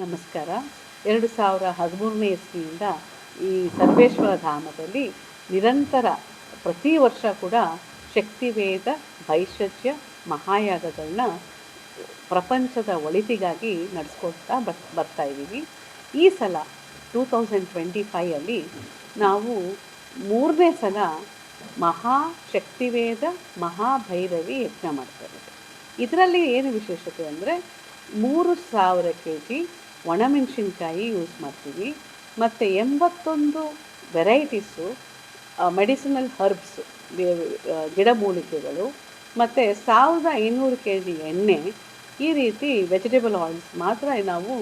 ನಮಸ್ಕಾರ. 2013ನೇ ಇಸ್ವಿಯಿಂದ ಈ ಸರ್ವೇಶ್ವರ ಧಾಮದಲ್ಲಿ ನಿರಂತರ ಪ್ರತಿ ವರ್ಷ ಕೂಡ ಶಕ್ತಿವೇದ ಭೈಷಜ್ಯ ಮಹಾಯಾಗಗಳನ್ನ ಪ್ರಪಂಚದ ಒಳಿತಿಗಾಗಿ ನಡೆಸ್ಕೊಳ್ತಾ ಬರ್ತಾ ಇದ್ದೀವಿ. ಈ ಸಲ 2025ಅಲ್ಲಿ ನಾವು 3ನೇ ಸಲ ಮಹಾಶಕ್ತಿವೇದ ಮಹಾಭೈರವಿ ಯಜ್ಞ ಮಾಡ್ತಾ ಇರೋದು. ಇದರಲ್ಲಿ ಏನು ವಿಶೇಷತೆ ಅಂದರೆ 3000 kg ಒಣಮೆಣಸಿನ್ಕಾಯಿ ಯೂಸ್ ಮಾಡ್ತೀವಿ ಮತ್ತು 81 ವೆರೈಟೀಸು ಮೆಡಿಸಿನಲ್ ಹರ್ಬ್ಸು ಗಿಡಮೂಲಿಕೆಗಳು ಮತ್ತು 1500 kg ಎಣ್ಣೆ, ಈ ರೀತಿ ವೆಜಿಟೇಬಲ್ ಆಯಿಲ್ಸ್ ಮಾತ್ರ ನಾವು,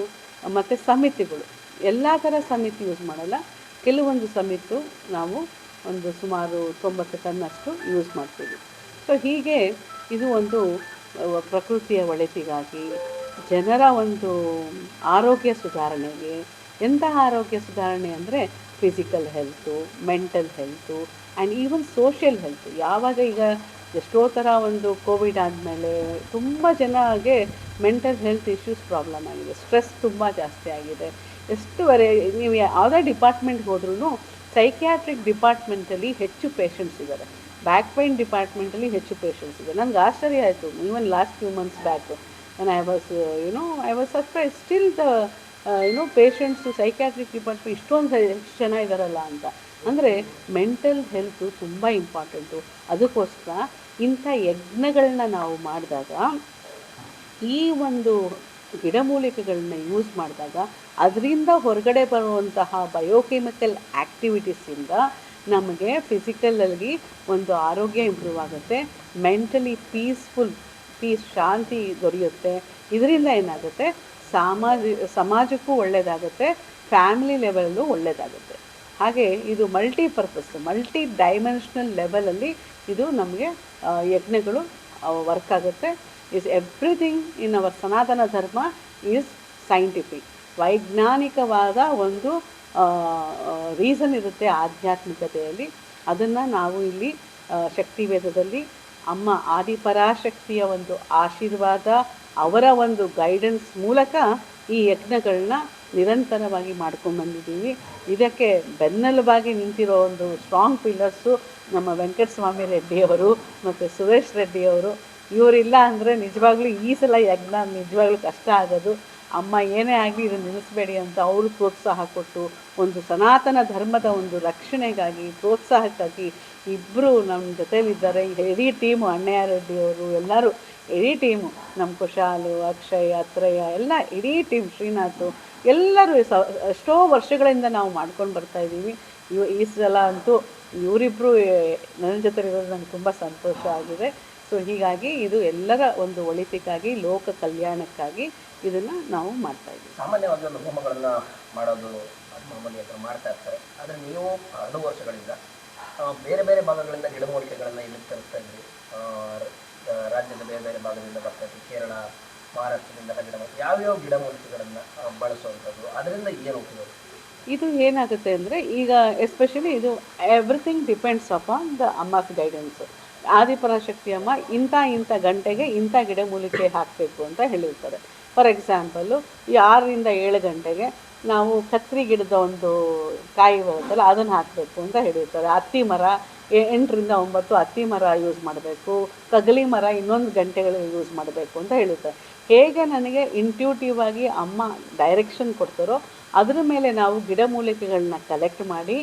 ಮತ್ತು ಸಮಿತಿಗಳು ಎಲ್ಲ ಥರ ಸಮಿತಿ ಯೂಸ್ ಮಾಡಲ್ಲ. ಕೆಲವೊಂದು ಸಮಿತು ನಾವು ಒಂದು ಸುಮಾರು 90 ಟನ್ನಷ್ಟು ಯೂಸ್ ಮಾಡ್ತೀವಿ. ಸೊ ಹೀಗೆ ಇದು ಒಂದು ಪ್ರಕೃತಿಯ ಒಳಿತಿಗಾಗಿ, ಜನರ ಒಂದು ಆರೋಗ್ಯ ಸುಧಾರಣೆಗೆ. ಎಂತಹ ಆರೋಗ್ಯ ಸುಧಾರಣೆ ಅಂದರೆ physical health, mental health and even social health. ಯಾವಾಗ ಈಗ ಎಷ್ಟೋ ಥರ ಒಂದು ಕೋವಿಡ್ ಆದಮೇಲೆ ತುಂಬ ಜನಗೆ ಮೆಂಟಲ್ ಹೆಲ್ತ್ ಇಶ್ಯೂಸ್ ಪ್ರಾಬ್ಲಮ್ ಆಗಿದೆ, ಸ್ಟ್ರೆಸ್ ತುಂಬ ಜಾಸ್ತಿ ಆಗಿದೆ. ನೀವು ಯಾವುದೇ ಡಿಪಾರ್ಟ್ಮೆಂಟ್ಗೆ ಹೋದ್ರೂ ಸೈಕ್ಯಾಟ್ರಿಕ್ ಡಿಪಾರ್ಟ್ಮೆಂಟಲ್ಲಿ ಹೆಚ್ಚು ಪೇಷಂಟ್ಸ್ ಇದ್ದಾರೆ, ಬ್ಯಾಕ್ ಪೈನ್ ಡಿಪಾರ್ಟ್ಮೆಂಟಲ್ಲಿ ಹೆಚ್ಚು ಪೇಷಂಟ್ಸ್ ಇದೆ. ನನಗೆ ಆಶ್ಚರ್ಯ ಆಯಿತು, even last few months back when I was surprised. Still the patients psychiatric department ಇಷ್ಟೊಂದು ಜನ ಇದ್ದಾರಲ್ಲ ಅಂತ. ಅಂದರೆ ಮೆಂಟಲ್ ಹೆಲ್ತು ತುಂಬ ಇಂಪಾರ್ಟೆಂಟು. ಅದಕ್ಕೋಸ್ಕರ ಇಂಥ ಯಜ್ಞಗಳನ್ನ ನಾವು ಮಾಡಿದಾಗ, ಈ ಒಂದು ಗಿಡಮೂಲಿಕೆಗಳನ್ನ ಯೂಸ್ ಮಾಡಿದಾಗ ಅದರಿಂದ ಹೊರಗಡೆ ಬರುವಂತಹ ಬಯೋಕೆಮಿಕಲ್ ಆ್ಯಕ್ಟಿವಿಟೀಸಿಂದ ನಮಗೆ ಫಿಸಿಕಲಲ್ಲಿ ಒಂದು ಆರೋಗ್ಯ ಇಂಪ್ರೂವ್ ಆಗುತ್ತೆ, ಮೆಂಟಲಿ ಶಾಂತಿ ದೊರೆಯುತ್ತೆ. ಇದರಿಂದ ಏನಾಗುತ್ತೆ, ಸಮಾಜಕ್ಕೂ ಒಳ್ಳೆಯದಾಗುತ್ತೆ, ಫ್ಯಾಮಿಲಿ ಲೆವೆಲಲ್ಲೂ ಒಳ್ಳೆಯದಾಗುತ್ತೆ. ಹಾಗೆ ಇದು ಮಲ್ಟಿ ಡೈಮೆನ್ಷನಲ್ ಲೆವೆಲಲ್ಲಿ ಇದು ನಮಗೆ ಯಜ್ಞಗಳು ವರ್ಕ್ ಆಗುತ್ತೆ. ಎವ್ರಿಥಿಂಗ್ ಇನ್ ಅವರ್ ಸನಾತನ ಧರ್ಮ ಈಸ್ ಸೈಂಟಿಫಿಕ್. ವೈಜ್ಞಾನಿಕವಾದ ಒಂದು ರೀಸನ್ ಇರುತ್ತೆ ಆಧ್ಯಾತ್ಮಿಕತೆಯಲ್ಲಿ. ಅದನ್ನು ನಾವು ಇಲ್ಲಿ ಶಕ್ತಿವೇದದಲ್ಲಿ ಅಮ್ಮ ಆದಿಪರಾಶಕ್ತಿಯ ಒಂದು ಆಶೀರ್ವಾದ, ಅವರ ಒಂದು ಗೈಡೆನ್ಸ್ ಮೂಲಕ ಈ ಯಜ್ಞಗಳನ್ನ ನಿರಂತರವಾಗಿ ಮಾಡ್ಕೊಂಡ್ಬಂದಿದ್ದೀವಿ. ಇದಕ್ಕೆ ಬೆನ್ನೆಲುಬಾಗಿ ನಿಂತಿರೋ ಒಂದು ಸ್ಟ್ರಾಂಗ್ ಪಿಲ್ಲರ್ಸು ನಮ್ಮ ವೆಂಕಟಸ್ವಾಮಿ ರೆಡ್ಡಿಯವರು ಮತ್ತು ಸುರೇಶ್ ರೆಡ್ಡಿಯವರು. ಇವರಿಲ್ಲ ಅಂದರೆ ನಿಜವಾಗ್ಲೂ ಈ ಸಲ ಯಜ್ಞ ನಿಜವಾಗ್ಲೂ ಕಷ್ಟ ಆಗೋದು. ಅಮ್ಮ ಏನೇ ಆಗಲಿ ಇದನ್ನು ನಿಲ್ಲಿಸಬೇಡಿ ಅಂತ ಅವರು ಪ್ರೋತ್ಸಾಹ ಕೊಟ್ಟು, ಒಂದು ಸನಾತನ ಧರ್ಮದ ಒಂದು ರಕ್ಷಣೆಗಾಗಿ, ಪ್ರೋತ್ಸಾಹಕ್ಕಾಗಿ ಇಬ್ಬರು ನಮ್ಮ ಜೊತೆಯಲ್ಲಿದ್ದಾರೆ. ಇಡೀ ಟೀಮು, ಅಣ್ಣಯ್ಯ ರೆಡ್ಡಿಯವರು ಎಲ್ಲರೂ ಇಡೀ ಟೀಮು, ನಮ್ಮ ಕುಶಾಲು, ಅಕ್ಷಯ್, ಅತ್ರಯ್ಯ ಎಲ್ಲ ಇಡೀ ಟೀಮ್, ಶ್ರೀನಾಥು ಎಲ್ಲರೂ ಎಷ್ಟೋ ವರ್ಷಗಳಿಂದ ನಾವು ಮಾಡ್ಕೊಂಡು ಬರ್ತಾಯಿದ್ದೀವಿ. ಈ ಸಲ ಅಂತೂ ಇವರಿಬ್ಬರು ನನ್ನ ಜೊತೆಲಿರೋದು ನನಗೆ ತುಂಬ ಸಂತೋಷ ಆಗಿದೆ. ಸೊ ಹೀಗಾಗಿ ಇದು ಎಲ್ಲರ ಒಂದು ಒಳಿತಿಗಾಗಿ, ಲೋಕ ಕಲ್ಯಾಣಕ್ಕಾಗಿ ಇದನ್ನು ನಾವು ಮಾಡ್ತಾಯಿದ್ದೀವಿ. ಸಾಮಾನ್ಯವಾಗಿ ಒಂದು ಹೋಮಗಳನ್ನು ಮಾಡೋದು ಮಾಮೂಲಿ ಮಾಡ್ತಾ ಇರ್ತಾರೆ. ಆದರೆ ನೀವು ಹಲವು ವರ್ಷಗಳಿಂದ ಬೇರೆ ಬೇರೆ ಭಾಗಗಳಿಂದ ಗಿಡಮೂಲಿಕೆಗಳನ್ನು ಇಲ್ಲಿ ತರಿಸ್ತಾ ಇದ್ರಿ. ರಾಜ್ಯದ ಬೇರೆ ಬೇರೆ ಭಾಗದಿಂದ ಬರ್ತಾ ಇದ್ರಿ, ಕೇರಳ, ಮಹಾರಾಷ್ಟ್ರದಿಂದ ಯಾವ್ಯಾವ ಗಿಡಮೂಲಿಕೆಗಳನ್ನು ಬಳಸುವಂಥದ್ದು, ಅದರಿಂದ ಏನು ಉಪಯೋಗ? ಇದು ಏನಾಗುತ್ತೆ ಅಂದರೆ, ಈಗ ಎಸ್ಪೆಷಲಿ ಇದು everything depends upon the Amma's guidance. Adiparashakti Amma ಇಂಥ ಗಂಟೆಗೆ ಇಂಥ ಗಿಡಮೂಲಿಕೆ ಹಾಕಬೇಕು ಅಂತ ಹೇಳಿರ್ತಾರೆ. ಫಾರ್ ಎಕ್ಸಾಂಪಲ್ಲು 6ರಿಂದ 7 ಗಂಟೆಗೆ ನಾವು ಕತ್ರಿ ಗಿಡದ ಒಂದು ಕಾಯಿ ಬರುತ್ತಲ್ಲ ಅದನ್ನು ಹಾಕಬೇಕು ಅಂತ ಹೇಳಿರ್ತಾರೆ. ಹತ್ತಿ ಮರ 8ರಿಂದ 9 ಹತ್ತಿ ಮರ ಯೂಸ್ ಮಾಡಬೇಕು, ಕಗಲಿ ಮರ ಇನ್ನೊಂದು ಗಂಟೆಗಳಲ್ಲಿ ಯೂಸ್ ಮಾಡಬೇಕು ಅಂತ ಹೇಳಿರ್ತಾರೆ. ಹೇಗೆ ನನಗೆ ಇಂಟ್ಯೂಟಿವ್ ಆಗಿ ಅಮ್ಮ ಡೈರೆಕ್ಷನ್ ಕೊಡ್ತಾರೋ ಅದ್ರ ಮೇಲೆ ನಾವು ಗಿಡಮೂಲಿಕೆಗಳನ್ನ ಕಲೆಕ್ಟ್ ಮಾಡಿ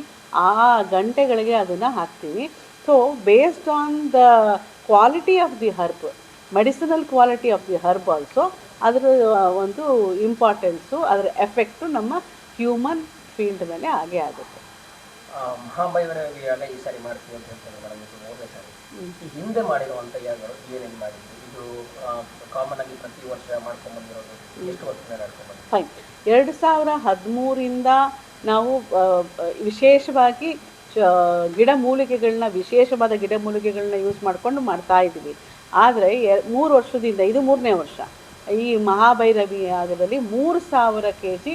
ಆ ಗಂಟೆಗಳಿಗೆ ಅದನ್ನು ಹಾಕ್ತೀವಿ. So based on the quality of the herb, medicinal quality of the herb also, ಅದರ ಒಂದು ಇಂಪಾರ್ಟೆನ್ಸು, ಅದರ ಎಫೆಕ್ಟು ನಮ್ಮ ಹ್ಯೂಮನ್ ಫೀಲ್ಡ್ ಮೇಲೆ ಆಗೇ ಆಗುತ್ತೆ. ಮಹಾಭೈರವಿಯಾಗ ಈ ಸಾರಿ ಮಾಡ್ತೀವಿ ಅಂತ ಹೇಳ್ತಾರೆ ಮೇಡಮ್. ಇದು 3ನೇ ಸಾರಿ. ಹಿಂದೆ ಮಾಡಿರುವಂಥ ಯಾಗಗಳು ಏನೇನು ಮಾಡಿದ್ವಿ? ಇದು ಕಾಮನ್ ಆಗಿ ಪ್ರತಿ ವರ್ಷ ಮಾಡ್ಕೊಂಡ್ಬಂದಿರೋದು ಎಷ್ಟು ವರ್ಷದಿಂದ ನಡ್ಕೊಂಡ್ಬಂದಿರೋದು? ಫೈನ್. 2013ರಿಂದ ನಾವು ವಿಶೇಷವಾಗಿ ವಿಶೇಷವಾದ ಗಿಡಮೂಲಿಕೆಗಳನ್ನ ಯೂಸ್ ಮಾಡಿಕೊಂಡು ಮಾಡ್ತಾ ಇದ್ದೀವಿ. ಆದರೆ 3 ವರ್ಷದಿಂದ, ಇದು 3ನೇ ವರ್ಷ, ಈ ಮಹಾಭೈರವಿ ಯಾಗದಲ್ಲಿ 3000 kg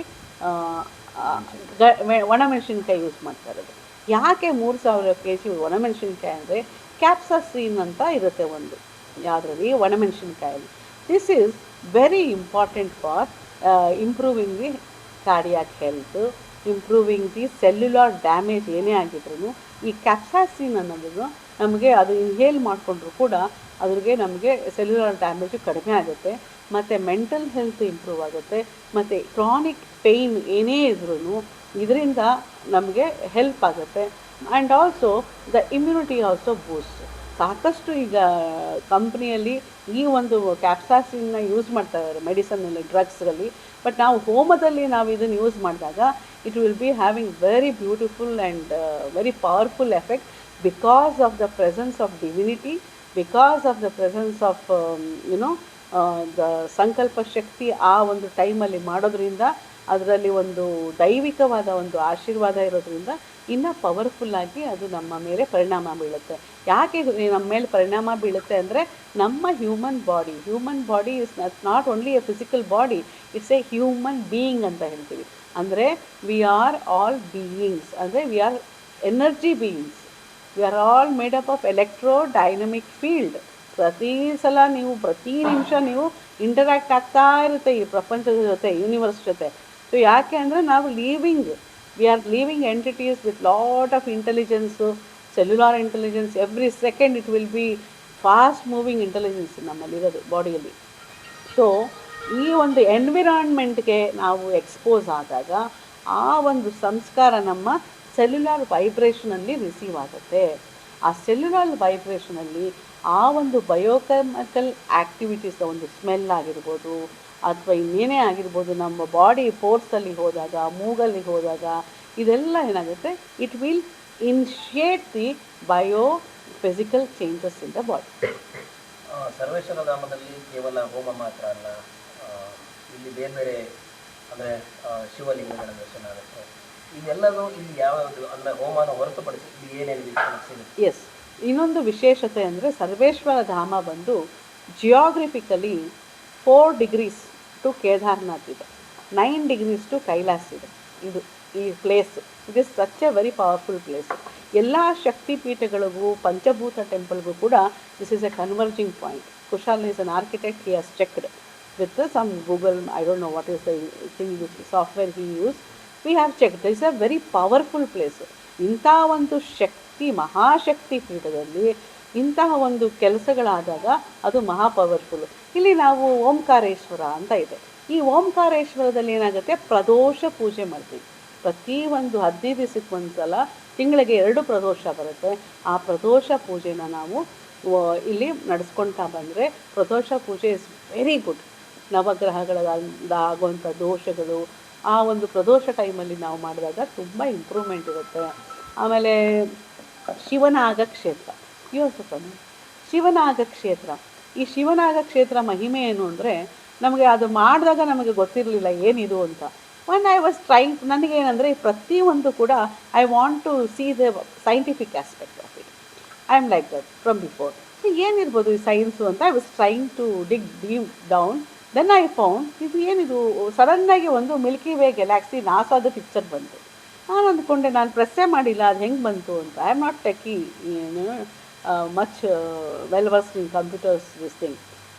ಒಣಮೆಣಸಿನ್ಕಾಯಿ ಯೂಸ್ ಮಾಡ್ತಾ ಇರೋದು. ಯಾಕೆ 3000 kg ಒಣಮೆಣಸಿನ್ಕಾಯಿ ಅಂದರೆ, ಕ್ಯಾಪ್ಸಾಸಿನ್ ಅಂತ ಇರುತ್ತೆ ಒಂದು ಯಾವುದರಲ್ಲಿ, ಒಣಮೆಣಸಿನ್ಕಾಯಲ್ಲಿ. This is very important for improving the cardiac health, improving the cellular damage ಏನೇ ಆಗಿದ್ರು ಈ ಕ್ಯಾಪ್ಸಾಸಿನ್ ಅನ್ನೋದು ನಮಗೆ ಅದು ಇನ್ಹೇಲ್ ಮಾಡಿಕೊಂಡ್ರು ಕೂಡ ಅದ್ರಿಗೆ ನಮಗೆ ಸೆಲ್ಯುಲಾರ್ ಡ್ಯಾಮೇಜು ಕಡಿಮೆ ಆಗುತ್ತೆ, ಮತ್ತು ಮೆಂಟಲ್ ಹೆಲ್ತ್ ಇಂಪ್ರೂವ್ ಆಗುತ್ತೆ, ಮತ್ತು ಕ್ರಾನಿಕ್ ಪೇಯ್ನ್ ಏನೇ ಇದ್ರೂ ಇದರಿಂದ ನಮಗೆ ಹೆಲ್ಪ್ ಆಗುತ್ತೆ. And also the immunity also boost. ಸಾಕಷ್ಟು ಈಗ ಕಂಪ್ನಿಯಲ್ಲಿ ಈ ಒಂದು ಕ್ಯಾಪ್ಸಾಸಿನ್ನ ಯೂಸ್ ಮಾಡ್ತಾ ಇದ್ದಾರೆ ಮೆಡಿಸನಲ್ಲಿ, ಡ್ರಗ್ಸ್ಗಳಲ್ಲಿ. ಬಟ್ ನಾವು ಹೋಮದಲ್ಲಿ ನಾವು ಇದನ್ನು ಯೂಸ್ ಮಾಡಿದಾಗ it will be having very beautiful and very powerful effect because of the presence of divinity, because of the presence of you know the ಸಂಕಲ್ಪ ಶಕ್ತಿ ಆ ಒಂದು ಟೈಮಲ್ಲಿ ಮಾಡೋದ್ರಿಂದ ಅದರಲ್ಲಿ ಒಂದು ದೈವಿಕವಾದ ಒಂದು ಆಶೀರ್ವಾದ ಇರೋದ್ರಿಂದ ಇನ್ನೂ ಪವರ್ಫುಲ್ಲಾಗಿ ಅದು ನಮ್ಮ ಮೇಲೆ ಪರಿಣಾಮ ಬೀಳುತ್ತೆ. ಯಾಕೆ ಇದು ನಮ್ಮ ಮೇಲೆ ಪರಿಣಾಮ ಬೀಳುತ್ತೆ ಅಂದರೆ ನಮ್ಮ human body is not only A physical body, it's A human being ಅಂತ ಹೇಳ್ತೀವಿ. ಅಂದರೆ ವಿ ಆರ್ ಆಲ್ ಬೀಯಿಂಗ್ಸ್, ಅಂದರೆ we are energy beings. We are all made up of electro dynamic field. ಪ್ರತಿ ಸಲ ನೀವು ಪ್ರತಿ ನಿಮಿಷ ನೀವು ಇಂಟರ್ಯಾಕ್ಟ್ ಆಗ್ತಾ ಇರುತ್ತೆ ಈ ಪ್ರಪಂಚದ ಜೊತೆ, ಯೂನಿವರ್ಸ್ ಜೊತೆ. ಸೊ ಯಾಕೆ ಅಂದರೆ ನಾವು we are living entities with lot of intelligence, cellular intelligence. Every second it will be fast moving intelligence ನಮ್ಮಲ್ಲಿರೋದು ಬಾಡಿಯಲ್ಲಿ. ಸೊ ಈ ಒಂದು ಎನ್ವಿರಾನ್ಮೆಂಟ್ಗೆ ನಾವು ಎಕ್ಸ್ಪೋಸ್ ಆದಾಗ ಆ ಒಂದು ಸಂಸ್ಕಾರ ನಮ್ಮ ಸೆಲ್ಯುಲಾರ್ ವೈಬ್ರೇಷನಲ್ಲಿ ರಿಸೀವ್ ಆಗುತ್ತೆ. ಆ ಸೆಲ್ಯುಲಾರ್ ವೈಬ್ರೇಷನಲ್ಲಿ ಆ ಒಂದು ಬಯೋಕೆಮಿಕಲ್ ಆ್ಯಕ್ಟಿವಿಟೀಸ್, ಒಂದು ಸ್ಮೆಲ್ ಆಗಿರ್ಬೋದು ಅಥವಾ ಇನ್ನೇನೇ ಆಗಿರ್ಬೋದು, ನಮ್ಮ ಬಾಡಿ ಪೋರ್ಸಲ್ಲಿ ಹೋದಾಗ, ಮೂಗಲ್ಲಿ ಹೋದಾಗ ಇದೆಲ್ಲ ಏನಾಗುತ್ತೆ, it will initiate the bio physical changes in the body. ಸರ್ವೇಶ್ವರ ಧಾಮದಲ್ಲಿ ಕೇವಲ ಹೋಮ ಮಾತ್ರ ಅಲ್ಲ, ಇಲ್ಲಿ ಬೇರೆ ಬೇರೆ ಅಂದರೆ ಶಿವಲಿಂಗಗಳ ದರ್ಶನ ಆಗುತ್ತೆ. ಇದೆಲ್ಲವೂ ಇಲ್ಲಿ ಯಾವ್ಯಾವುದು ಅಂದರೆ ಹೋಮನ ಹೊರತುಪಡಿಸಿ ಇಲ್ಲಿ ಏನೇನು ಸಿಗುತ್ತೆ? ಎಸ್, ಇನ್ನೊಂದು ವಿಶೇಷತೆ ಅಂದರೆ ಸರ್ವೇಶ್ವರ ಧಾಮ ಬಂದು ಜಿಯೋಗ್ರಫಿಕಲಿ 4 ಡಿಗ್ರೀಸ್ ಟು ಕೇದಾರ್ನಾಥ್ ಇದೆ, 9 ಡಿಗ್ರೀಸ್ ಟು ಕೈಲಾಸ್ ಇದೆ. ಇದು ಈ place it is such a very powerful place. ಎಲ್ಲ ಶಕ್ತಿಪೀಠಗಳಿಗೂ ಪಂಚಭೂತ ಟೆಂಪಲ್ಗೂ ಕೂಡ this is a converging point. Kushal is an architect, he has checked with some Google, I don't know what is the thing software he use, we have checked. This is a very powerful place. ಇಂಥ ಒಂದು ಮಹಾಶಕ್ತಿ ಪೀಠದಲ್ಲಿ ಇಂತಹ ಒಂದು ಕೆಲಸಗಳಾದಾಗ ಅದು ಮಹಾ powerful. ಇಲ್ಲಿ ನಾವು ಓಂಕಾರೇಶ್ವರ ಅಂತ ಇದೆ. ಈ ಓಂಕಾರೇಶ್ವರದಲ್ಲಿ ಏನಾಗುತ್ತೆ, ಪ್ರದೋಷ ಪೂಜೆ ಮಾಡ್ತೀವಿ. ಪ್ರತಿ ಒಂದು 15 ದಿವಸಕ್ಕೆ ಒಂದು ಸಲ, ತಿಂಗಳಿಗೆ 2 ಪ್ರದೋಷ ಬರುತ್ತೆ. ಆ ಪ್ರದೋಷ ಪೂಜೆನ ನಾವು ಇಲ್ಲಿ ನಡೆಸ್ಕೊಳ್ತಾ ಬಂದರೆ ಪ್ರದೋಷ ಪೂಜೆ ಇಸ್ ವೆರಿ ಗುಡ್. ನವಗ್ರಹಗಳಿಂದ ಆಗುವಂಥ ದೋಷಗಳು ಆ ಒಂದು ಪ್ರದೋಷ ಟೈಮಲ್ಲಿ ನಾವು ಮಾಡಿದಾಗ ತುಂಬ ಇಂಪ್ರೂವ್ಮೆಂಟ್ ಇರುತ್ತೆ. ಆಮೇಲೆ ಶಿವನಾಗ ಕ್ಷೇತ್ರ, ಶಿವನಾಗ ಕ್ಷೇತ್ರ. ಈ ಶಿವನಾಗ ಕ್ಷೇತ್ರ ಮಹಿಮೆ ಏನು ಅಂದರೆ, ನಮಗೆ ಅದು ಮಾಡಿದಾಗ ನಮಗೆ ಗೊತ್ತಿರಲಿಲ್ಲ ಏನಿದು ಅಂತ. ಒನ್ ಐ ವಾಸ್ ಟ್ರೈಂಗ್, ನನಗೇನೆಂದರೆ ಪ್ರತಿಯೊಂದು ಕೂಡ I want to see the scientific aspect of it. I am like that from before. ಏನಿರ್ಬೋದು ಈ ಸೈನ್ಸು ಅಂತ I was trying to dig deep down. Then I found ಇದು ಏನಿದು, ಸಡನ್ನಾಗಿ ಒಂದು ಮಿಲ್ಕಿ ವೇ ಗ್ಯಾಲಾಕ್ಸಿ ನಾಸಾದ ಪಿಕ್ಚರ್ ಬಂತು. ನಾನು ಅಂದ್ಕೊಂಡೆ, ನಾನು ಪ್ರೆಸ್ಸೇ ಮಾಡಿಲ್ಲ, ಅದು ಹೆಂಗೆ ಬಂತು ಅಂತ. I am not techie, much well versed in computers this thing.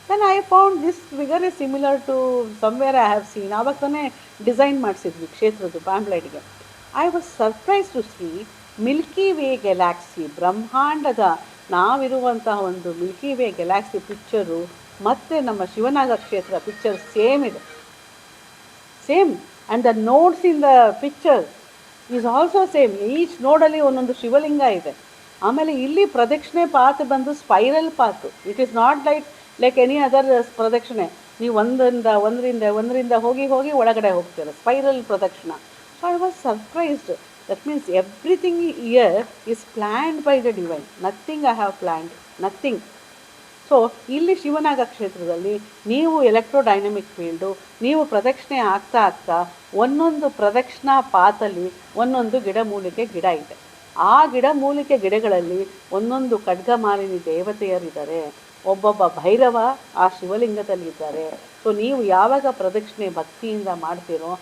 Then I found this figure is similar to somewhere I have seen. ಆವಾಗ ತಾನೇ ಡಿಸೈನ್ ಮಾಡಿಸಿದ್ವಿ ಕ್ಷೇತ್ರದ್ದು ಪ್ಯಾಂಪ್ಲೆಟ್ಗೆ. I was surprise to see milky way galaxy, ಬ್ರಹ್ಮಾಂಡದ ನಾವಿರುವಂತಹ ಒಂದು milky way galaxy picture ಮತ್ತು ನಮ್ಮ ಶಿವನಾಗ ಕ್ಷೇತ್ರ ಪಿಕ್ಚರ್ ಸೇಮ್ ಇದೆ, same. And the nodes in the picture is also same. Each ನೋಡಲ್ಲಿ ಒಂದೊಂದು ಶಿವಲಿಂಗ ಇದೆ. ಆಮೇಲೆ ಇಲ್ಲಿ ಪ್ರದಕ್ಷಿಣೆ ಪಾತ್ ಬಂದು spiral path. It is not like any other ಪ್ರದಕ್ಷಿಣೆ. ನೀವು ಒಂದರಿಂದ ಹೋಗಿ ಒಳಗಡೆ ಹೋಗ್ತೀರ, ಸ್ಪೈರಲ್ ಪ್ರದಕ್ಷಿಣ. So I was surprised. That means everything here is planned by the divine. Nothing I have planned, nothing. So ಇಲ್ಲಿ ಶಿವನಾಗ ಕ್ಷೇತ್ರದಲ್ಲಿ ನೀವು ಎಲೆಕ್ಟ್ರೋಡೈನಮಿಕ್ ಫೀಲ್ಡು, ನೀವು ಪ್ರದಕ್ಷಿಣೆ ಆಗ್ತಾ ಒಂದೊಂದು ಪ್ರದಕ್ಷಿಣಾ ಪಾತಲ್ಲಿ ಒಂದೊಂದು ಗಿಡಮೂಲಿಕೆ ಗಿಡ ಇದೆ. ಆ ಗಿಡಮೂಲಿಕೆ ಗಿಡಗಳಲ್ಲಿ ಒಂದೊಂದು ಖಡ್ಗಮಾಲಿನಿ ದೇವತೆಯರಿದ್ದಾರೆ, ಒಬ್ಬೊಬ್ಬ ಭೈರವ ಆ ಶಿವಲಿಂಗದಲ್ಲಿದ್ದಾರೆ. ಸೊ ನೀವು ಯಾವಾಗ ಪ್ರದಕ್ಷಿಣೆ ಭಕ್ತಿಯಿಂದ ಮಾಡ್ತೀರೋ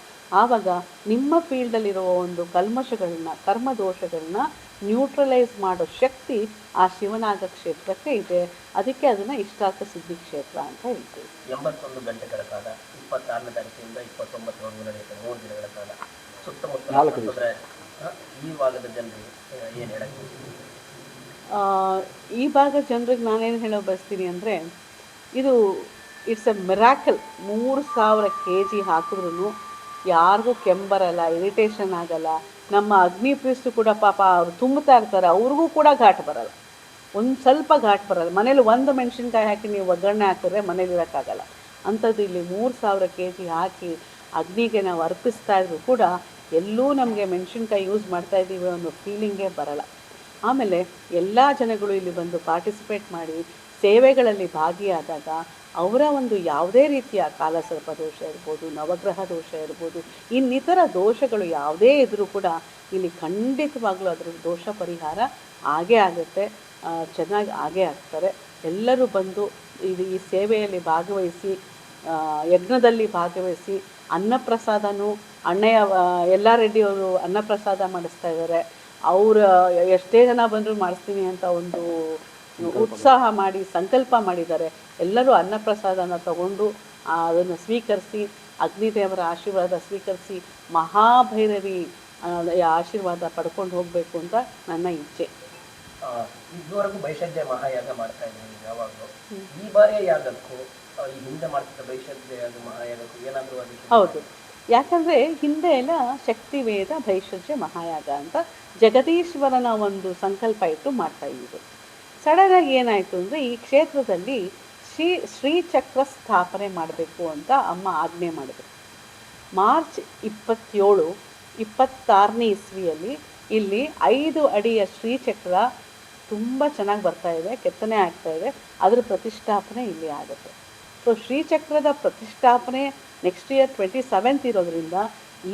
ಆವಾಗ ನಿಮ್ಮ ಫೀಲ್ಡಲ್ಲಿರುವ ಒಂದು ಕಲ್ಮಶಗಳನ್ನ ಕರ್ಮದೋಷಗಳನ್ನ ನ್ಯೂಟ್ರಲೈಸ್ ಮಾಡೋ ಶಕ್ತಿ ಆ ಶಿವನಾಗ ಕ್ಷೇತ್ರಕ್ಕೆ ಇದೆ. ಅದಕ್ಕೆ ಅದನ್ನು ಇಷ್ಟಾರ್ಥ ಸಿದ್ಧಿ ಕ್ಷೇತ್ರ ಅಂತ ಹೇಳ್ತೀವಿ. 81 ಗಂಟೆಗಳ ಕಾಲ 26ನೇ ತಾರೀಕಿನಿಂದ 29ರವರೆಗೂ ನಡೆಯುತ್ತೆ 3 ದಿನಗಳ ಕಾಲ. ಸುತ್ತಮುತ್ತ ಈ ಭಾಗದ ಜನರಿಗೆ ಏನು ಹೇಳಕ್ಕೆ ಈ ಭಾಗದ ಜನರಿಗೆ ನಾನೇನು ಹೇಳೋ ಬಯಸ್ತೀನಿ ಅಂದರೆ, ಇದು ಇಟ್ಸ್ ಎ ಮಿರಾಕಲ್. 3000 kg ಹಾಕಿದ್ರೂ ಯಾರಿಗೂ ಕೆಂಬರಲ್ಲ, ಇರಿಟೇಷನ್ ಆಗಲ್ಲ. ನಮ್ಮ ಅಗ್ನಿ ಪ್ರೀಸ್ಟು ಕೂಡ ಪಾಪ ಅವರು ತುಂಬುತ್ತಾ ಇರ್ತಾರೆ, ಅವ್ರಿಗೂ ಕೂಡ ಘಾಟ್ ಬರಲ್ಲ, ಒಂದು ಸ್ವಲ್ಪ ಘಾಟ್ ಬರಲ್ಲ. ಮನೇಲಿ ಒಂದು ಮೆಣಸಿನ್ಕಾಯಿ ಹಾಕಿ ನೀವು ಒಗ್ಗರಣೆ ಹಾಕಿದ್ರೆ ಮನೇಲಿ ಇರೋಕ್ಕಾಗಲ್ಲ. ಅಂಥದ್ದು ಇಲ್ಲಿ 3000 kg ಹಾಕಿ ಅಗ್ನಿಗೆ ನಾವು ಅರ್ಪಿಸ್ತಾ ಇದ್ರು ಕೂಡ ಎಲ್ಲೂ ನಮಗೆ ಮೆಣಸಿನ್ಕಾಯಿ ಯೂಸ್ ಮಾಡ್ತಾಯಿದ್ದೀವಿ ಅನ್ನೋ ಫೀಲಿಂಗೇ ಬರಲ್ಲ. ಆಮೇಲೆ ಎಲ್ಲ ಜನಗಳು ಇಲ್ಲಿ ಬಂದು ಪಾರ್ಟಿಸಿಪೇಟ್ ಮಾಡಿ ಸೇವೆಗಳಲ್ಲಿ ಭಾಗಿಯಾದಾಗ ಅವರ ಒಂದು ಯಾವುದೇ ರೀತಿಯ ಕಾಲಸರ್ಪ ದೋಷ ಇರ್ಬೋದು, ನವಗ್ರಹ ದೋಷ ಇರ್ಬೋದು, ಇನ್ನಿತರ ದೋಷಗಳು ಯಾವುದೇ ಇದ್ದರೂ ಕೂಡ ಇಲ್ಲಿ ಖಂಡಿತವಾಗ್ಲೂ ಅದರ ದೋಷ ಪರಿಹಾರ ಆಗೇ ಆಗುತ್ತೆ, ಚೆನ್ನಾಗಿ ಆಗೇ ಆಗ್ತಾರೆ. ಎಲ್ಲರೂ ಬಂದು ಈ ಸೇವೆಯಲ್ಲಿ ಭಾಗವಹಿಸಿ, ಯಜ್ಞದಲ್ಲಿ ಭಾಗವಹಿಸಿ, ಅನ್ನಪ್ರಸಾದನೂ ಅಣ್ಣಯ್ಯ ಎಲ್ಲ ರೆಡ್ಡಿಯವರು ಅನ್ನಪ್ರಸಾದ ಮಾಡಿಸ್ತಾ ಇದ್ದಾರೆ. ಅವರು ಎಷ್ಟೇ ಜನ ಬಂದರೂ ಮಾಡಿಸ್ತೀನಿ ಅಂತ ಒಂದು ಉತ್ಸಾಹ ಮಾಡಿ ಸಂಕಲ್ಪ ಮಾಡಿದ್ದಾರೆ. ಎಲ್ಲರೂ ಅನ್ನಪ್ರಸಾದನ ತಗೊಂಡು ಅದನ್ನು ಸ್ವೀಕರಿಸಿ ಅಗ್ನಿದೇವರ ಆಶೀರ್ವಾದ ಸ್ವೀಕರಿಸಿ ಮಹಾಭೈರವಿ ಆಶೀರ್ವಾದ ಪಡ್ಕೊಂಡು ಹೋಗಬೇಕು ಅಂತ ನನ್ನ ಇಚ್ಛೆ. ಇದುವರೆಗೂ ಬೈಷಜ್ಯ ಮಹಾಯಾಗ ಮಾಡ್ತಾ ಇದ್ದೀನಿ ಯಾವಾಗಲೂ. ಈ ಬಾರಿಯ ಯಾಗಕ್ಕೂ ಈ ಹಿಂದೆ ಮಾಡ್ತಿದ್ದ ಬೈಷಜ್ಯ ಯಾಗ ಮಹಾಯಾಗಕ್ಕೂ ಏನಾದರೂ ಹೌದು, ಯಾಕಂದರೆ ಹಿಂದೆ ಎಲ್ಲ ಶಕ್ತಿವೇದ ಭೈಷಜ್ಯ ಮಹಾಯಾಗ ಅಂತ ಜಗದೀಶ್ವರನ ಒಂದು ಸಂಕಲ್ಪ ಇಟ್ಟು ಮಾಡ್ತಾ ಇದ್ರು. ಸಡನ್ನಾಗಿ ಏನಾಯಿತು ಅಂದರೆ ಈ ಕ್ಷೇತ್ರದಲ್ಲಿ ಶ್ರೀಚಕ್ರ ಸ್ಥಾಪನೆ ಮಾಡಬೇಕು ಅಂತ ಅಮ್ಮ ಆಜ್ಞೆ ಮಾಡಿದ್ರು. ಮಾರ್ಚ್ 27, 26ನೇ ಇಸ್ವಿಯಲ್ಲಿ ಇಲ್ಲಿ 5 ಅಡಿಯ ಶ್ರೀಚಕ್ರ ತುಂಬ ಚೆನ್ನಾಗಿ ಬರ್ತಾ ಇದೆ, ಕೆತ್ತನೆ ಆಗ್ತಾ ಇದೆ. ಅದರ ಪ್ರತಿಷ್ಠಾಪನೆ ಇಲ್ಲಿ ಆಗುತ್ತೆ. ಸೊ ಶ್ರೀಚಕ್ರದ ಪ್ರತಿಷ್ಠಾಪನೆ ನೆಕ್ಸ್ಟ್ ಇಯರ್ 27th ಇರೋದ್ರಿಂದ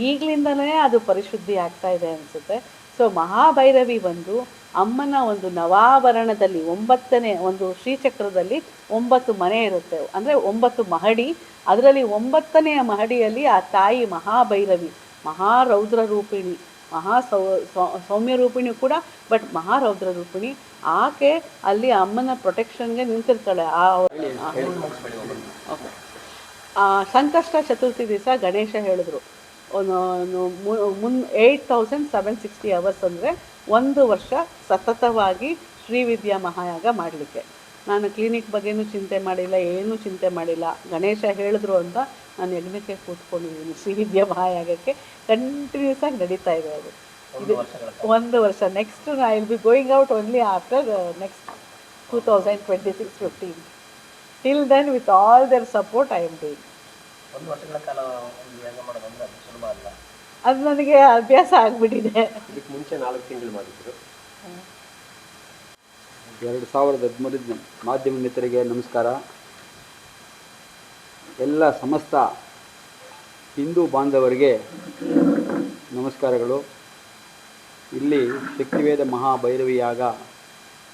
ಈಗಲಿಂದಲೇ ಅದು ಪರಿಶುದ್ಧಿ ಆಗ್ತಾ ಇದೆ ಅನಿಸುತ್ತೆ. ಸೊ ಮಹಾಭೈರವಿ ಬಂದು ಅಮ್ಮನ ಒಂದು ನವಾವರಣದಲ್ಲಿ 9ನೇ ಒಂದು ಶ್ರೀಚಕ್ರದಲ್ಲಿ 9 ಮನೆ ಇರುತ್ತೆ, ಅಂದರೆ 9 ಮಹಡಿ. ಅದರಲ್ಲಿ 9ನೇ ಮಹಡಿಯಲ್ಲಿ ಆ ತಾಯಿ ಮಹಾಭೈರವಿ ಮಹಾರೌದ್ರ ರೂಪಿಣಿ, ಸೌಮ್ಯ ರೂಪಿಣಿ ಕೂಡ, ಬಟ್ ಮಹಾರೌದ್ರ ರೂಪಿಣಿ. ಆಕೆ ಅಲ್ಲಿ ಅಮ್ಮನ ಪ್ರೊಟೆಕ್ಷನ್ಗೆ ನಿಂತಿರ್ತಾಳೆ. ಸಂಕಷ್ಟ ಚತುರ್ಥಿ ದಿವಸ ಗಣೇಶ ಹೇಳಿದ್ರು 8760 hours ಅಂದರೆ 1 ವರ್ಷ ಸತತವಾಗಿ ಶ್ರೀವಿದ್ಯಾ ಮಹಾಯಾಗ ಮಾಡಲಿಕ್ಕೆ. ನಾನು ಕ್ಲಿನಿಕ್ ಬಗ್ಗೆನೂ ಚಿಂತೆ ಮಾಡಿಲ್ಲ, ಏನೂ ಚಿಂತೆ ಮಾಡಿಲ್ಲ. ಗಣೇಶ ಹೇಳಿದ್ರು ಅಂತ ನಾನು ಯಜ್ಞಕ್ಕೆ ಕೂತ್ಕೊಂಡಿದ್ದೀನಿ. ಶ್ರೀವಿದ್ಯಾ ಮಹಾಯಾಗಕ್ಕೆ ಕಂಟಿನ್ಯೂಸ್ ಆಗಿ ನಡೀತಾ ಇದೆ ಅದು. ಇದು 1 ವರ್ಷ. Next I will be going out only after next 2026-15. Till then with all their support I am doing. 1 ವರ್ಷಗಳ ಕಾಲ ಯಾಗ ಮಾಡೋದು ಅಂದರೆ ಅದು ಸುಲಭ ಅಲ್ಲ. ಅದು ನನಗೆ ಅಭ್ಯಾಸ ಆಗಿಬಿಟ್ಟಿದೆ. ಇದಕ್ಕೆ ಮುಂಚೆ 4 ತಿಂಗಳು ಮಾಡಿದ್ರು. 2013 ಮಾಧ್ಯಮ ಮಿತ್ರರಿಗೆ ನಮಸ್ಕಾರ. ಎಲ್ಲ ಸಮಸ್ತ ಹಿಂದೂ ಬಾಂಧವರಿಗೆ ನಮಸ್ಕಾರಗಳು. ಇಲ್ಲಿ ಶಕ್ತಿವೇದ ಮಹಾಭೈರವಿ ಯಾಗ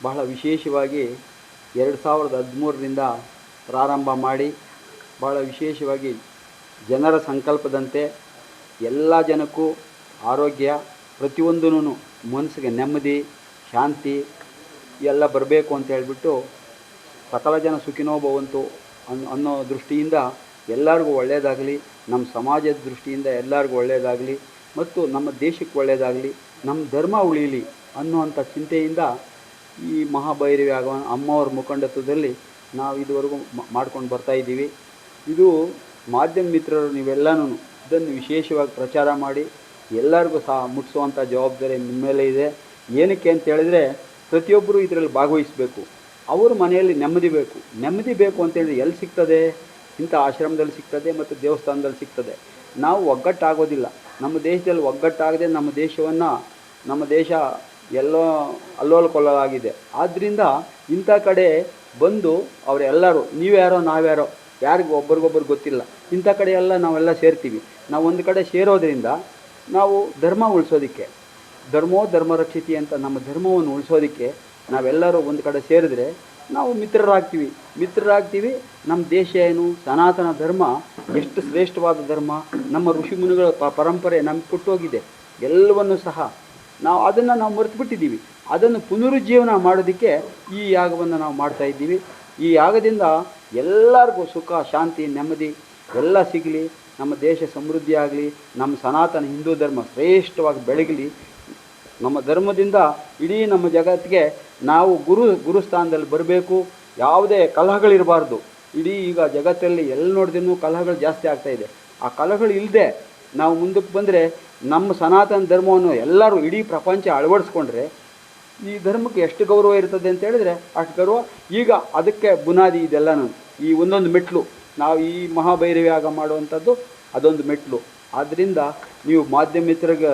ಬಹಳ ವಿಶೇಷವಾಗಿ 2013ರಿಂದ ಪ್ರಾರಂಭ ಮಾಡಿ ಬಹಳ ವಿಶೇಷವಾಗಿ ಜನರ ಸಂಕಲ್ಪದಂತೆ ಎಲ್ಲ ಜನಕ್ಕೂ ಆರೋಗ್ಯ, ಪ್ರತಿಯೊಂದೂ ಮನಸ್ಸಿಗೆ ನೆಮ್ಮದಿ, ಶಾಂತಿ ಎಲ್ಲ ಬರಬೇಕು ಅಂತ ಹೇಳಿಬಿಟ್ಟು ಸಕಲ ಜನ ಸುಖಿನೋ ಭವಂತು ಅನ್ನೋ ದೃಷ್ಟಿಯಿಂದ ಎಲ್ಲರಿಗೂ ಒಳ್ಳೆಯದಾಗಲಿ, ನಮ್ಮ ಸಮಾಜದ ದೃಷ್ಟಿಯಿಂದ ಎಲ್ಲರಿಗೂ ಒಳ್ಳೆಯದಾಗಲಿ, ಮತ್ತು ನಮ್ಮ ದೇಶಕ್ಕೆ ಒಳ್ಳೆಯದಾಗಲಿ, ನಮ್ಮ ಧರ್ಮ ಉಳೀಲಿ ಅನ್ನುವಂಥ ಚಿಂತೆಯಿಂದ ಈ ಮಹಾಭೈರವಿ ಆಗುವ ಅಮ್ಮವ್ರ ಮುಖಂಡತ್ವದಲ್ಲಿ ನಾವು ಇದುವರೆಗೂ ಮಾಡ್ಕೊಂಡು ಬರ್ತಾಯಿದ್ದೀವಿ. ಇದು ಮಾಧ್ಯಮ ಮಿತ್ರರು ನೀವೆಲ್ಲನೂ ಇದನ್ನು ವಿಶೇಷವಾಗಿ ಪ್ರಚಾರ ಮಾಡಿ ಎಲ್ಲರಿಗೂ ಸಹ ಮುಟ್ಟಿಸುವಂಥ ಜವಾಬ್ದಾರಿ ನಿಮ್ಮ ಮೇಲೆ ಇದೆ. ಏನಕ್ಕೆ ಅಂತ ಹೇಳಿದ್ರೆ ಪ್ರತಿಯೊಬ್ಬರು ಇದರಲ್ಲಿ ಭಾಗವಹಿಸಬೇಕು. ಅವ್ರ ಮನೆಯಲ್ಲಿ ನೆಮ್ಮದಿ ಬೇಕು. ನೆಮ್ಮದಿ ಬೇಕು ಅಂತೇಳಿದ್ರೆ ಎಲ್ಲಿ ಸಿಗ್ತದೆ? ಇಂಥ ಆಶ್ರಮದಲ್ಲಿ ಸಿಗ್ತದೆ ಮತ್ತು ದೇವಸ್ಥಾನದಲ್ಲಿ ಸಿಗ್ತದೆ. ನಾವು ಒಗ್ಗಟ್ಟಾಗೋದಿಲ್ಲ. ನಮ್ಮ ದೇಶದಲ್ಲಿ ಒಗ್ಗಟ್ಟಾಗದೆ ನಮ್ಮ ದೇಶ ಎಲ್ಲೋ ಅಲ್ಲೋಲಕೊಲ್ಲಲಾಗಿದೆ. ಆದ್ದರಿಂದ ಇಂಥ ಕಡೆ ಬಂದು ಅವರೆಲ್ಲರೂ ನೀವ್ಯಾರೋ ನಾವ್ಯಾರೋ ಯಾರಿಗೂ ಒಬ್ರಿಗೊಬ್ಬರು ಗೊತ್ತಿಲ್ಲ, ಇಂಥ ಕಡೆ ಎಲ್ಲ ನಾವೆಲ್ಲ ಸೇರ್ತೀವಿ. ನಾವು ಒಂದು ಕಡೆ ಸೇರೋದ್ರಿಂದ ನಾವು ಧರ್ಮ ಉಳಿಸೋದಕ್ಕೆ, ಧರ್ಮೋ ಧರ್ಮ ರಕ್ಷಿತಿ ಅಂತ ನಮ್ಮ ಧರ್ಮವನ್ನು ಉಳಿಸೋದಕ್ಕೆ ನಾವೆಲ್ಲರೂ ಒಂದು ಕಡೆ ಸೇರಿದ್ರೆ ನಾವು ಮಿತ್ರರಾಗ್ತೀವಿ. ನಮ್ಮ ದೇಶ ಏನು, ಸನಾತನ ಧರ್ಮ ಎಷ್ಟು ಶ್ರೇಷ್ಠವಾದ ಧರ್ಮ, ನಮ್ಮ ಋಷಿಮುನಿಗಳ ಪರಂಪರೆ ನಮ್ಗೆ ಕೊಟ್ಟೋಗಿದೆ. ಎಲ್ಲವನ್ನು ಸಹ ನಾವು ಮರೆತುಬಿಟ್ಟಿದ್ದೀವಿ. ಅದನ್ನು ಪುನರುಜ್ಜೀವನ ಮಾಡೋದಕ್ಕೆ ಈ ಯಾಗವನ್ನು ನಾವು ಮಾಡ್ತಾಯಿದ್ದೀವಿ. ಈ ಯಾಗದಿಂದ ಎಲ್ಲರಿಗೂ ಸುಖ, ಶಾಂತಿ, ನೆಮ್ಮದಿ ಎಲ್ಲ ಸಿಗಲಿ, ನಮ್ಮ ದೇಶ ಸಮೃದ್ಧಿ ಆಗಲಿ, ನಮ್ಮ ಸನಾತನ ಹಿಂದೂ ಧರ್ಮ ಶ್ರೇಷ್ಠವಾಗಿ ಬೆಳಗಲಿ. ನಮ್ಮ ಧರ್ಮದಿಂದ ಇಡೀ ನಮ್ಮ ಜಗತ್ತಿಗೆ ನಾವು ಗುರುಸ್ಥಾನದಲ್ಲಿ ಬರಬೇಕು. ಯಾವುದೇ ಕಲಹಗಳಿರಬಾರ್ದು. ಇಡೀ ಈಗ ಜಗತ್ತಲ್ಲಿ ಎಲ್ಲಿ ನೋಡಿದ್ರೂ ಕಲಹಗಳು ಜಾಸ್ತಿ ಆಗ್ತಾಯಿದೆ. ಆ ಕಲಹಗಳು ಇಲ್ಲದೆ ನಾವು ಮುಂದಕ್ಕೆ ಬಂದರೆ ನಮ್ಮ ಸನಾತನ ಧರ್ಮವನ್ನು ಎಲ್ಲರೂ ಇಡೀ ಪ್ರಪಂಚ ಅಳವಡಿಸ್ಕೊಂಡ್ರೆ ಈ ಧರ್ಮಕ್ಕೆ ಎಷ್ಟು ಗೌರವ ಇರ್ತದೆ ಅಂತ ಹೇಳಿದ್ರೆ ಅಷ್ಟು ಗೌರವ. ಈಗ ಅದಕ್ಕೆ ಬುನಾದಿ ಇದೆಲ್ಲನೂ, ಈ ಒಂದೊಂದು ಮೆಟ್ಲು, ನಾವು ಈ ಮಹಾಭೈರವಿ ಯಾಗ ಮಾಡುವಂಥದ್ದು ಅದೊಂದು ಮೆಟ್ಲು. ಆದ್ದರಿಂದ ನೀವು ಮಾಧ್ಯಮ ಮಿತ್ರರಿಗೆ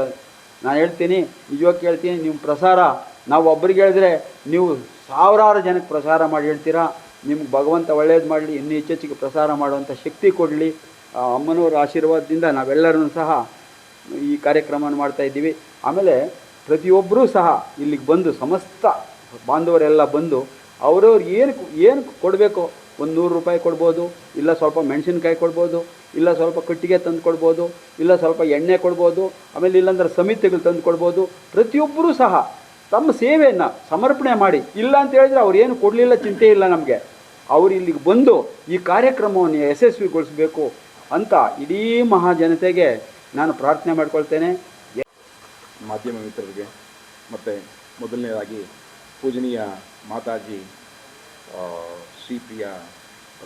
ನಾನು ಹೇಳ್ತೀನಿ, ನಿಜವಾಗಿ ಕೇಳ್ತೀನಿ, ನೀವು ಪ್ರಸಾರ ನಾವು ಒಬ್ಬರಿಗೆ ಹೇಳಿದ್ರೆ ನೀವು ಸಾವಿರಾರು ಜನಕ್ಕೆ ಪ್ರಸಾರ ಮಾಡಿ ಹೇಳ್ತೀರಾ. ನಿಮ್ಗೆ ಭಗವಂತ ಒಳ್ಳೇದು ಮಾಡಲಿ, ಇನ್ನೂ ಹೆಚ್ಚೆಚ್ಚಿಗೆ ಪ್ರಸಾರ ಮಾಡುವಂಥ ಶಕ್ತಿ ಕೊಡಲಿ. ಅಮ್ಮನವರ ಆಶೀರ್ವಾದದಿಂದ ನಾವೆಲ್ಲರೂ ಸಹ ಈ ಕಾರ್ಯಕ್ರಮವನ್ನು ಮಾಡ್ತಾಯಿದ್ದೀವಿ. ಆಮೇಲೆ ಪ್ರತಿಯೊಬ್ಬರೂ ಸಹ ಇಲ್ಲಿಗೆ ಬಂದು, ಸಮಸ್ತ ಬಾಂಧವರೆಲ್ಲ ಬಂದು ಅವರವ್ರು ಏನು ಕೊಡಬೇಕು, ಒಂದು 100 ರೂಪಾಯಿ ಕೊಡ್ಬೋದು, ಇಲ್ಲ ಸ್ವಲ್ಪ ಮೆಣಸಿನ್ಕಾಯಿ ಕೊಡ್ಬೋದು, ಇಲ್ಲ ಸ್ವಲ್ಪ ಕಟ್ಟಿಗೆ ತಂದು ಕೊಡ್ಬೋದು, ಇಲ್ಲ ಸ್ವಲ್ಪ ಎಣ್ಣೆ ಕೊಡ್ಬೋದು, ಆಮೇಲೆ ಇಲ್ಲಾಂದ್ರೆ ಸಮಿತಿಗಳು ತಂದು ಕೊಡ್ಬೋದು. ಪ್ರತಿಯೊಬ್ಬರೂ ಸಹ ತಮ್ಮ ಸೇವೆಯನ್ನು ಸಮರ್ಪಣೆ ಮಾಡಿ, ಇಲ್ಲ ಅಂತ ಹೇಳಿದ್ರೆ ಅವ್ರು ಏನು ಕೊಡಲಿಲ್ಲ ಚಿಂತೆ ಇಲ್ಲ ನಮಗೆ. ಅವರು ಇಲ್ಲಿಗೆ ಬಂದು ಈ ಕಾರ್ಯಕ್ರಮವನ್ನು ಯಶಸ್ವಿಗೊಳಿಸಬೇಕು ಅಂತ ಇಡೀ ಮಹಾಜನತೆಗೆ ನಾನು ಪ್ರಾರ್ಥನೆ ಮಾಡ್ಕೊಳ್ತೇನೆ. ಮಾಧ್ಯಮ ಮಿತ್ರರಿಗೆ ಮತ್ತು ಮೊದಲನೇದಾಗಿ ಪೂಜನೀಯ ಮಾತಾಜಿ ಶ್ರೀಪ್ರಿಯ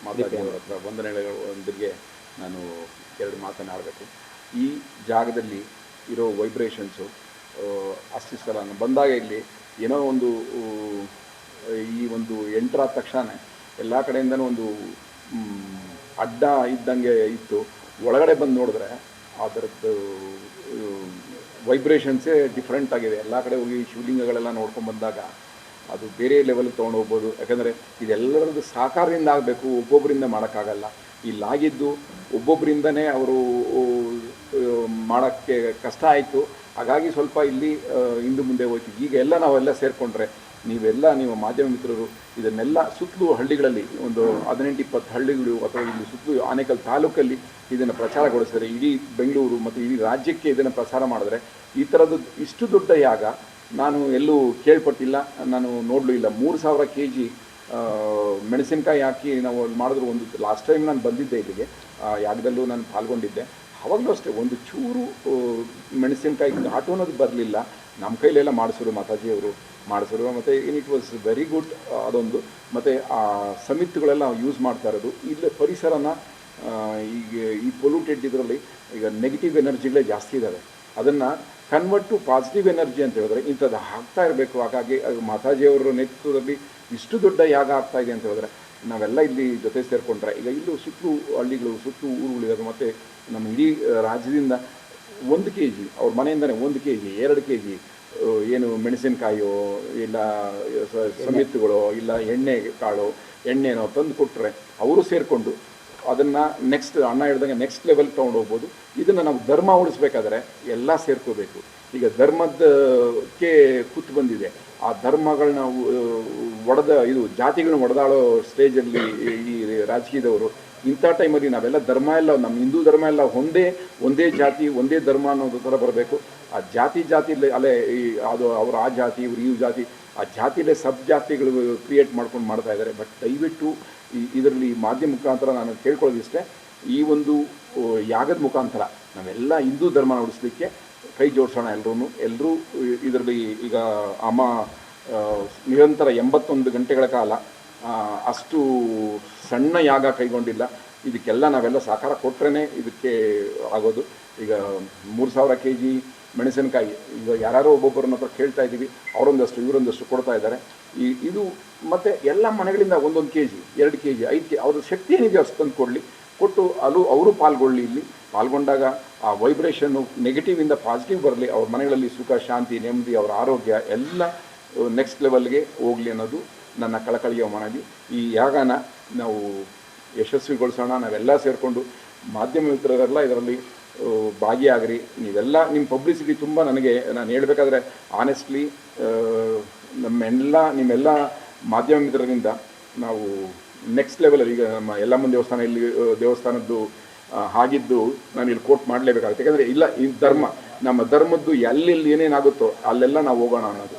ಮಾತಾಜಿಯವರ ಹತ್ರ ವಂದನೆಗಳೊಂದಿಗೆ ನಾನು 2 ಮಾತನಾಡಬೇಕು. ಈ ಜಾಗದಲ್ಲಿ ಇರೋ ವೈಬ್ರೇಷನ್ಸು ಅಷ್ಟು ಸಲ ನಾನು ಬಂದಾಗ ಇಲ್ಲಿ ಏನೋ ಒಂದು ಈ ಒಂದು ಎಂಟ್ರಾದ ತಕ್ಷಣ ಎಲ್ಲ ಕಡೆಯಿಂದನೂ ಒಂದು ಅಡ್ಡ ಇದ್ದಂಗೆ ಇತ್ತು. ಒಳಗಡೆ ಬಂದು ನೋಡಿದ್ರೆ ಅದರದ್ದು ವೈಬ್ರೇಷನ್ಸೇ ಡಿಫ್ರೆಂಟ್ ಆಗಿದೆ. ಎಲ್ಲ ಕಡೆ ಹೋಗಿ ಶಿವಲಿಂಗಗಳೆಲ್ಲ ನೋಡ್ಕೊಂಡು ಬಂದಾಗ ಅದು ಬೇರೆ ಲೆವೆಲ್ಗೆ ತೊಗೊಂಡು ಹೋಗ್ಬೋದು. ಯಾಕಂದರೆ ಇದೆಲ್ಲರದ್ದು ಸಾಕಾರದಿಂದ ಆಗಬೇಕು, ಒಬ್ಬೊಬ್ಬರಿಂದ ಮಾಡೋಕ್ಕಾಗಲ್ಲ. ಇಲ್ಲಾಗಿದ್ದು ಒಬ್ಬೊಬ್ಬರಿಂದನೇ ಅವರು ಮಾಡೋಕ್ಕೆ ಕಷ್ಟ ಆಯಿತು. ಹಾಗಾಗಿ ಸ್ವಲ್ಪ ಇಲ್ಲಿ ಹಿಂದೆ ಮುಂದೆ ಹೋಯ್ತು. ಈಗ ಎಲ್ಲ ನಾವೆಲ್ಲ ಸೇರಿಕೊಂಡ್ರೆ ನೀವು ಮಾಧ್ಯಮ ಮಿತ್ರರು ಇದನ್ನೆಲ್ಲ ಸುತ್ತಲೂ ಹಳ್ಳಿಗಳಲ್ಲಿ ಒಂದು 18-20 ಹಳ್ಳಿಗಳು ಅಥವಾ ಇಲ್ಲಿ ಸುತ್ತಲೂ ಆನೇಕಲ್ ತಾಲೂಕಲ್ಲಿ ಇದನ್ನು ಪ್ರಚಾರಗೊಳಿಸಿದರೆ, ಇಡೀ ಬೆಂಗಳೂರು ಮತ್ತು ಇಡೀ ರಾಜ್ಯಕ್ಕೆ ಇದನ್ನು ಪ್ರಸಾರ ಮಾಡಿದ್ರೆ, ಈ ಥರದ್ದು ಇಷ್ಟು ದೊಡ್ಡ ಯಾಗ ನಾನು ಎಲ್ಲೂ ಕೇಳ್ಪಟ್ಟಿಲ್ಲ, ನಾನು ನೋಡಲೂ ಇಲ್ಲ. 3000 kg ಮೆಣಸಿನ್ಕಾಯಿ ಹಾಕಿ ನಾವು ಮಾಡಿದ್ರು. ಒಂದು ಲಾಸ್ಟ್ ಟೈಮ್ ನಾನು ಬಂದಿದ್ದೆ ಇಲ್ಲಿಗೆ, ಯಾಗದಲ್ಲೂ ನಾನು ಪಾಲ್ಗೊಂಡಿದ್ದೆ. ಆವಾಗಲೂ ಅಷ್ಟೇ ಒಂದು ಚೂರು ಮೆಣಸಿನ್ಕಾಯಿ ಘಾಟು ಅನ್ನೋದು ಬರಲಿಲ್ಲ. ನಮ್ಮ ಕೈಲೆಲ್ಲ ಮಾಡಿಸಿದ್ರು, ಮಾತಾಜಿಯವರು ಮಾಡಿಸಿದ್ರು. ಮತ್ತು ಇಟ್ ವಾಸ್ ವೆರಿ ಗುಡ್ ಅದೊಂದು. ಮತ್ತು ಆ ಸಮಿತಿಗಳೆಲ್ಲ ಯೂಸ್ ಮಾಡ್ತಾ ಇರೋದು ಇಲ್ಲೇ ಪರಿಸರನ ಈಗ ಈ ಪೊಲ್ಯೂಟೆಡ್ ಇದರಲ್ಲಿ ಈಗ ನೆಗೆಟಿವ್ ಎನರ್ಜಿಗಳೇ ಜಾಸ್ತಿ ಇದ್ದಾವೆ. ಅದನ್ನು ಕನ್ವರ್ಟ್ ಟು ಪಾಸಿಟಿವ್ ಎನರ್ಜಿ ಅಂತ ಹೇಳಿದ್ರೆ ಇಂಥದ್ದು ಆಗ್ತಾ ಇರಬೇಕು. ಹಾಗಾಗಿ ಮಾತಾಜಿಯವರ ನೇತೃತ್ವದಲ್ಲಿ ಇಷ್ಟು ದೊಡ್ಡ ಯಾಗ ಆಗ್ತಾಯಿದೆ ಅಂತ ಹೇಳಿದ್ರೆ ನಾವೆಲ್ಲ ಇಲ್ಲಿ ಜೊತೆ ಸೇರಿಕೊಂಡ್ರೆ, ಈಗ ಇಲ್ಲೂ ಸುತ್ತಲೂ ಹಳ್ಳಿಗಳು, ಸುತ್ತಲೂ ಊರುಗಳಿದ್ದಾವೆ. ಮತ್ತು ನಮ್ಮ ಇಡೀ ರಾಜ್ಯದಿಂದ 1 kg ಅವ್ರ ಮನೆಯಿಂದನೇ 1 kg 2 kg ಏನು ಮೆಣಸಿನ್ಕಾಯೋ ಇಲ್ಲ ಸಮಿತಿಗಳೋ ಇಲ್ಲ ಎಣ್ಣೆ ಕಾಳು ಎಣ್ಣೆನೋ ತಂದು ಕೊಟ್ಟರೆ ಅವರು ಸೇರಿಕೊಂಡು ಅದನ್ನು ನೆಕ್ಸ್ಟ್ ಅಣ್ಣ ಹೇಳ್ದಂಗೆ ನೆಕ್ಸ್ಟ್ ಲೆವೆಲ್ ತೊಗೊಂಡು ಹೋಗ್ಬೋದು. ಇದನ್ನು ನಾವು ಧರ್ಮ ಉಳಿಸ್ಬೇಕಾದ್ರೆ ಎಲ್ಲ ಸೇರ್ಕೋಬೇಕು. ಈಗ ಧರ್ಮದಕ್ಕೆ ಕೂತು ಬಂದಿದೆ. ಆ ಧರ್ಮಗಳನ್ನ ಜಾತಿಗಳನ್ನ ಒಡೆದಾಡೋ ಸ್ಟೇಜಲ್ಲಿ ಈ ರಾಜಕೀಯದವರು. ಇಂಥ ಟೈಮಲ್ಲಿ ನಾವೆಲ್ಲ ಧರ್ಮ ಎಲ್ಲ, ನಮ್ಮ ಹಿಂದೂ ಧರ್ಮ ಎಲ್ಲ ಒಂದೇ ಜಾತಿ ಒಂದೇ ಧರ್ಮ ಅನ್ನೋದು ಥರ ಬರಬೇಕು. ಆ ಜಾತಿಲಿ ಅಲ್ಲೇ ಅದು ಅವರು ಆ ಜಾತಿ ಇವರು ಈ ಜಾತಿ, ಆ ಜಾತಿಲೇ ಸಬ್ ಜಾತಿಗಳು ಕ್ರಿಯೇಟ್ ಮಾಡ್ಕೊಂಡು ಮಾಡ್ತಾ ಇದ್ದಾರೆ. ಬಟ್ ದಯವಿಟ್ಟು ಇದರಲ್ಲಿ ಮಾಧ್ಯಮ ಮುಖಾಂತರ ನಾನು ಕೇಳ್ಕೊಳ್ಳೋದಿಷ್ಟೇ, ಈ ಒಂದು ಯಾಗದ ಮುಖಾಂತರ ನಾವೆಲ್ಲ ಹಿಂದೂ ಧರ್ಮನ ಉಳಿಸ್ಲಿಕ್ಕೆ ಕೈ ಜೋಡಿಸೋಣ. ಎಲ್ಲರೂ ಇದರಲ್ಲಿ ಈಗ ಅಮ್ಮ ನಿರಂತರ 81 ಗಂಟೆಗಳ ಕಾಲ ಅಷ್ಟು ಸಣ್ಣ ಯಾಗ ಕೈಗೊಂಡಿಲ್ಲ. ಇದಕ್ಕೆಲ್ಲ ನಾವೆಲ್ಲ ಸಹಕಾರ ಕೊಟ್ಟರೆ ಇದಕ್ಕೆ ಆಗೋದು. ಈಗ 3000 kg ಮೆಣಸಿನಕಾಯಿ ಈಗ ಯಾರು ಒಬ್ಬೊಬ್ಬರನ್ನ ಹತ್ರ ಕೇಳ್ತಾ ಇದ್ದೀವಿ, ಅವರೊಂದಷ್ಟು ಇವರೊಂದಷ್ಟು ಕೊಡ್ತಾ ಇದ್ದಾರೆ. ಇದು ಮತ್ತು ಎಲ್ಲ ಮನೆಗಳಿಂದ 1 kg 2 kg 5 kg ಅವ್ರ ಶಕ್ತಿ ಏನಿದೆ ಅಷ್ಟು ತಂದು ಕೊಟ್ಟು ಅವರು ಪಾಲ್ಗೊಳ್ಳಿ. ಇಲ್ಲಿ ಪಾಲ್ಗೊಂಡಾಗ ಆ ವೈಬ್ರೇಷನ್ನು ನೆಗೆಟಿವಿಂದ ಪಾಸಿಟಿವ್ ಬರಲಿ, ಅವ್ರ ಮನೆಗಳಲ್ಲಿ ಸುಖ ಶಾಂತಿ ನೆಮ್ಮದಿ ಅವರ ಆರೋಗ್ಯ ಎಲ್ಲ ನೆಕ್ಸ್ಟ್ ಲೆವೆಲ್ಗೆ ಹೋಗಲಿ ಅನ್ನೋದು ನನ್ನ ಕಳಕಳಿಯ ಮನವಿ. ಈ ಯಾಗನ ನಾವು ಯಶಸ್ವಿಗೊಳಿಸೋಣ. ನಾವೆಲ್ಲ ಸೇರಿಕೊಂಡು ಮಾಧ್ಯಮ ಮಿತ್ರರೆಲ್ಲ ಇದರಲ್ಲಿ ಭಾಗಿಯಾಗ್ರಿ. ನೀವೆಲ್ಲ ನಿಮ್ಮ ಪಬ್ಲಿಸಿಟಿ ತುಂಬ ನಾನು ಹೇಳಬೇಕಾದ್ರೆ ಆನೆಸ್ಟ್ಲಿ ನಿಮ್ಮೆಲ್ಲ ಮಾಧ್ಯಮ ಮಿತ್ರರಿಂದ ನಾವು ನೆಕ್ಸ್ಟ್ ಲೆವೆಲಲ್ಲಿ ಈಗ ನಮ್ಮ ಯಲ್ಲಮ್ಮನ ದೇವಸ್ಥಾನ ಇಲ್ಲಿ ದೇವಸ್ಥಾನದ್ದು ಹಾಗಿದ್ದು ನಾನು ಇಲ್ಲಿ ಕೋಟ್ ಮಾಡಲೇಬೇಕಾಗುತ್ತೆ. ಯಾಕಂದರೆ ಇಲ್ಲ, ಈ ಧರ್ಮ ನಮ್ಮ ಧರ್ಮದ್ದು ಎಲ್ಲೆಲ್ಲಿ ಏನೇನಾಗುತ್ತೋ ಅಲ್ಲೆಲ್ಲ ನಾವು ಹೋಗೋಣ ಅನ್ನೋದು.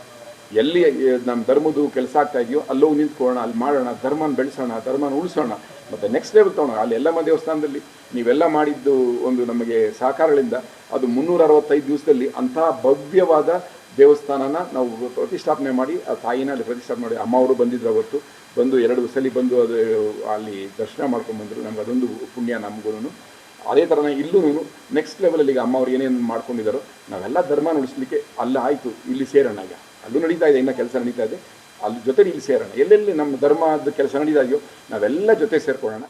ಎಲ್ಲಿ ನಮ್ಮ ಧರ್ಮದ್ದು ಕೆಲಸ ಆಗ್ತಾ ಇದೆಯೋ ಅಲ್ಲೋಗಿ ನಿಂತ್ಕೊಳ್ಳೋಣ, ಅಲ್ಲಿ ಮಾಡೋಣ, ಧರ್ಮನ ಬೆಳೆಸೋಣ, ಧರ್ಮನ ಉಳಿಸೋಣ, ಮತ್ತು ನೆಕ್ಸ್ಟ್ ಲೆವೆಲ್ ತೊಗೊಳೋಣ. ಅಲ್ಲಿ ಯಲ್ಲಮ್ಮ ದೇವಸ್ಥಾನದಲ್ಲಿ ನೀವೆಲ್ಲ ಮಾಡಿದ್ದು ಒಂದು ನಮಗೆ ಸಹಕಾರಗಳಿಂದ ಅದು 365 ದಿವಸದಲ್ಲಿ ಅಂಥ ಭವ್ಯವಾದ ದೇವಸ್ಥಾನನ ನಾವು ಪ್ರತಿಷ್ಠಾಪನೆ ಮಾಡಿ ಆ ತಾಯಿನ ಅಲ್ಲಿ ಪ್ರತಿಷ್ಠಾಪನೆ ಮಾಡಿ ಅಮ್ಮ ಅವರು ಬಂದಿದ್ರು ಅವತ್ತು, ಬಂದು 2 ಸಲ ಬಂದು ಅದು ಅಲ್ಲಿ ದರ್ಶನ ಮಾಡ್ಕೊಂಡ್ಬಂದರು. ನಮ್ಗೆ ಅದೊಂದು ಪುಣ್ಯ ನಮಗೂ. ಅದೇ ಥರನ ಇಲ್ಲೂ ನೆಕ್ಸ್ಟ್ ಲೆವೆಲಲ್ಲಿ ಈಗ ಅಮ್ಮ ಅವ್ರು ಏನೇನು ಮಾಡ್ಕೊಂಡಿದ್ದಾರೋ ನಾವೆಲ್ಲ ಧರ್ಮ ಉಳಿಸ್ಲಿಕ್ಕೆ ಅಲ್ಲಿ ಆಯಿತು, ಇಲ್ಲಿ ಸೇರೋಣ. ಈಗ ಅಲ್ಲೂ ನಡೀತಾ ಇದೆ, ಇನ್ನೂ ಕೆಲಸ ನಡೀತಾ ಇದೆ, ಅಲ್ಲಿ ಜೊತೆ ಇಲ್ಲಿ ಸೇರೋಣ. ಎಲ್ಲೆಲ್ಲಿ ನಮ್ಮ ಧರ್ಮದ ಕೆಲಸ ನಡೀತಾ ಇದೆಯೋ ನಾವೆಲ್ಲ ಜೊತೆ ಸೇರ್ಕೊಳ್ಳೋಣ.